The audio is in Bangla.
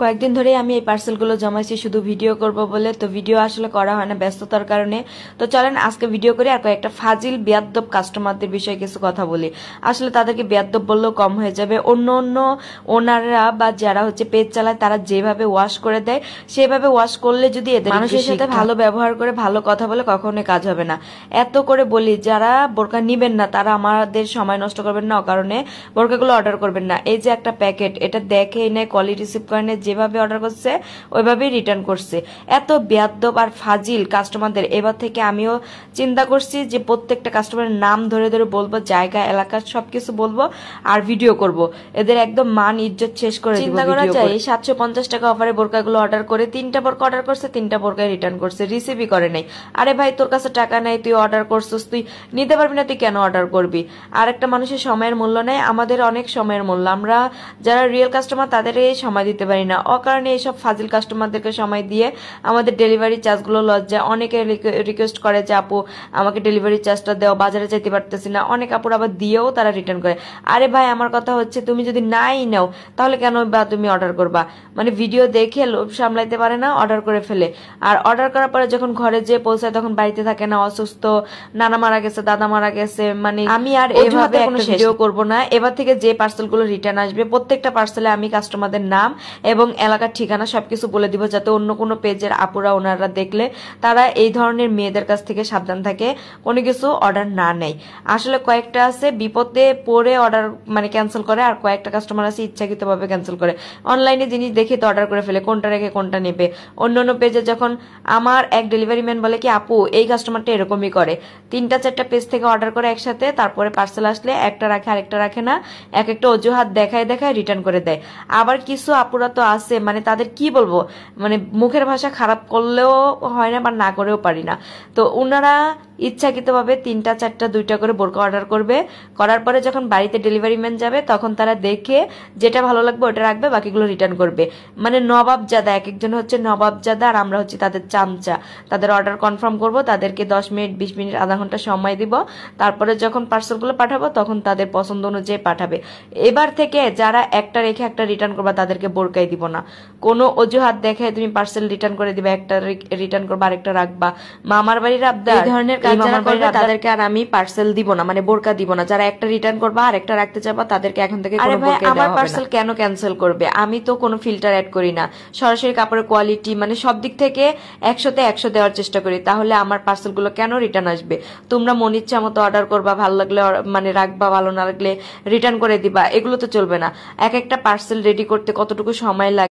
কয়েকদিন ধরে আমি এই পার্সেলগুলো জমাইছি শুধু ভিডিও করব বলে, তো ভিডিও আসলে করা হয় না ব্যস্ততার কারণে। তো চলেন আজকে ভিডিও করি আর কয়েকটা ফাজিল বেয়াদ্দব কাস্টমারদের বিষয়ে কিছু কথা বলি। আসলে তাদেরকে বেয়াদ্দব বললেও কম হয়ে যাবে। অন্য অন্য ওনাররা বা যারা হচ্ছে পেজ চালায় তারা যেভাবে ওয়াশ করে দেয় সেভাবে ওয়াশ করলে যদি এদের মানুষের সাথে ভালো ব্যবহার করে ভালো কথা বলে কখনোই কাজ হবে না। এত করে বলি যারা বোরকা নিবেন না তারা আমাদের সময় নষ্ট করবেন না, কারণে বোরকাগুলো অর্ডার করবেন না। এই যে একটা প্যাকেট, এটা দেখে নেয়, কোয়ালিটি রিসিভ করে নেয়, যেভাবে অর্ডার করছে ওইভাবেই রিটার্ন করছে। এত বেয়াদ্দব আর ফাজিল কাস্টমারদের এবার থেকে আমিও চিন্তা করছি যে প্রত্যেকটা কাস্টমারের নাম ধরে ধরে বলবো, জায়গা এলাকা সবকিছু বলবো আর ভিডিও করব। এদের একদম মান ইজ্জত শেষ করে দিব। চিন্তা করা যায় 750 টাকা অফারে বোরকাগুলো অর্ডার করে 3টা বোরকা অর্ডার করছে, 3টা বোরকায় রিটার্ন করছে, রিসিভই করে নাই। আরে ভাই তোর কাছে টাকা নাই, তুই অর্ডার করছিস, তুই নিতে পারবি না, তুই কেন অর্ডার করবি? আর একটা মানুষের সময়ের মূল্য নেই, আমাদের অনেক সময়ের মূল্য। আমরা যারা রিয়েল কাস্টমার তাদের সময় দিতে পারি না, অকারণে এইসব ফাজিল কাস্টমারদেরকে সময় দিয়ে আমাদের ডেলিভারি চার্জগুলো লস যায়। অনেকে রিকোয়েস্ট করে যে আপু আমাকে ডেলিভারি চার্জটা দেও, বাজারে যেতে পারতেছি না। অনেক আপুর আবার দিয়েও তারা রিটার্ন করে। আরে ভাই আমার কথা হচ্ছে তুমি যদি নাই নাও তাহলে কেন বা তুমি অর্ডার করবা? মানে ভিডিও দেখে লোভ সামলাইতে পারে না, অর্ডার করে ফেলে। আর অর্ডার করার পরে যখন ঘরে যে পৌঁছায় তখন বাড়িতে থাকে না, অসুস্থ, নানা মারা গেছে, দাদা মারা গেছে। মানে আমি আর এইভাবে একটা ভিডিও করব না। এবার থেকে যে পার্সেলগুলো রিটার্ন আসবে প্রত্যেকটা পার্সেলে আমি কাস্টমারদের নাম এবং এলাকার ঠিকানা সবকিছু বলে দিব, যাতে অন্য কোনো পেজের আপুরা ওনারা দেখলে তারা এই ধরনের মেয়েদের কাছ থেকে সাবধান থাকে, কোনো কিছু অর্ডার না নেয়। আসলে কয়েকটা আছে বিপদে পড়ে অর্ডার মানে ক্যান্সেল করে, আর কয়েকটা কাস্টমার আছে ইচ্ছাকৃতভাবে ক্যান্সেল করে। অনলাইনে জিনিস দেখে তো অর্ডার করে ফেলে, কোনটা রেখে কোনটা নেবে। অন্য অন্য পেজে যখন আমার এক ডেলিভারি ম্যান বলে কি আপু এই কাস্টমারটা এরকমই করে, 3টা 4টা পেজ থেকে অর্ডার করে একসাথে, তারপরে পার্সেল আসলে একটা রাখে আরেকটা রাখে না, এক একটা অজুহাত দেখায় দেখায় রিটার্ন করে দেয়। আবার কিছু আপুরা তো আছে মানে তাদের কি বলবো, মানে মুখের ভাষা খারাপ করলেও হয় না বা না করেও পারি না। তো ওনারা ইচ্ছাকৃতভাবে 3টা 4টা 2টা করে বোরকা অর্ডার করবে, করার পরে যখন বাড়িতে ডেলিভারি ম্যান যাবে তখন তারা দেখে যেটা ভালো লাগবে ওটা রাখবে, বাকিগুলো রিটার্ন করবে। মানে নবাবজাদা, এক একজন হচ্ছে নবাবজাদা আর আমরা হচ্ছে তাদের চামচা। তাদের অর্ডার কনফার্ম করব, তাদেরকে 10 মিনিট 20 মিনিট আধা ঘন্টা সময় দিব, তারপরে যখন পার্সেলগুলো পাঠাবো তখন তাদের পছন্দ অনুযায়ী পাঠাবে। এবার থেকে যারা একটা রেখে একটা রিটার্ন করবা তাদেরকে বোরকাই দিব না। কোনো অজুহাত দেখে তুমি পার্সেল রিটার্ন করে দিবে, একটা রিটার্ন করবা আরেকটা রাখবা। মামার বাড়ির আবদার, এই ধরনের কাজ যারা করবে তাদেরকে আর আমি পার্সেল দিব না, মানে বোরকা দিব না। যারা একটা রিটার্ন করবা আর একটা রাখতে চাবা তাদেরকে এখন থেকে কোনো বোরকা দেওয়া হবে না। আমার পার্সেল কেন ক্যান্সেল করবে? আমি তো কোনো ফিল্টার অ্যাড করি না, সরাসরি কাপড়ের কোয়ালিটি মানে সব দিক থেকে 100তে 100 দেওয়ার চেষ্টা করি। তাহলে আমার পার্সেলগুলো কেন রিটার্ন আসবে? তোমরা মন ইচ্ছা মতো অর্ডার করবা, ভালো লাগলে মানে রাখবা, ভালো না লাগলে রিটার্ন করে দিবা, এগুলো তো চলবে না। এক একটা পার্সেল রেডি করতে কতটুকু সময়